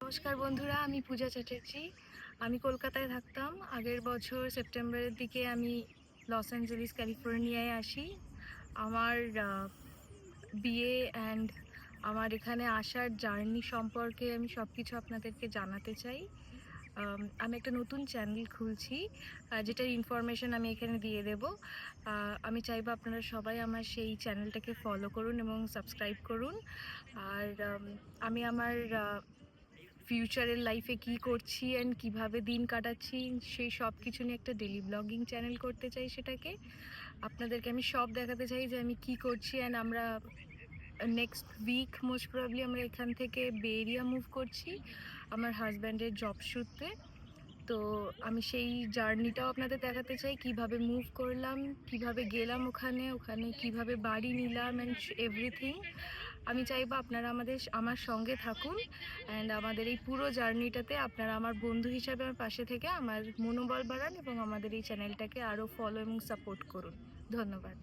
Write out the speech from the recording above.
নমস্কার বন্ধুরা, আমি পূজা চ্যাটার্জি। আমি কলকাতায় থাকতাম। আগের বছর সেপ্টেম্বরের দিকে আমি লস অ্যাঞ্জেলিস ক্যালিফোর্নিয়ায় আসি। আমার বিয়ে অ্যান্ড আমার এখানে আসার জার্নি সম্পর্কে আমি সব কিছু আপনাদেরকে জানাতে চাই। আমি একটা নতুন চ্যানেল খুলছি, যেটার ইনফরমেশন আমি এখানে দিয়ে দেব। আমি চাইবো আপনারা সবাই আমার সেই চ্যানেলটাকে ফলো করুন এবং সাবস্ক্রাইব করুন। আর আমি আমার ফিউচারের লাইফে কি করছি অ্যান্ড কিভাবে দিন কাটাচ্ছি সেই সব কিছু নিয়ে একটা ডেলি ব্লগিং চ্যানেল করতে চাই। সেটাকে আপনাদেরকে আমি সব দেখাতে চাই যে আমি কি করছি। অ্যান্ড আমরা নেক্সট উইক মোস্ট প্রবাবলি আমরা এখান থেকে বে এরিয়া মুভ করছি আমার হাজব্যান্ডের জব সূত্রে। তো আমি সেই জার্নিটাও আপনাদের দেখাতে চাই, কিভাবে মুভ করলাম, কিভাবে গেলাম ওখানে কিভাবে বাড়ি নিলাম অ্যান্ড এভরিথিং। আমি চাইবো আপনারা আমার সঙ্গে থাকুন অ্যান্ড আমাদের এই পুরো জার্নিটাতে আপনারা আমার বন্ধু হিসাবে আমার পাশে থেকে আমার মনোবল বাড়ান এবং আমাদের এই চ্যানেলটাকে আরও ফলো এবং সাপোর্ট করুন। ধন্যবাদ।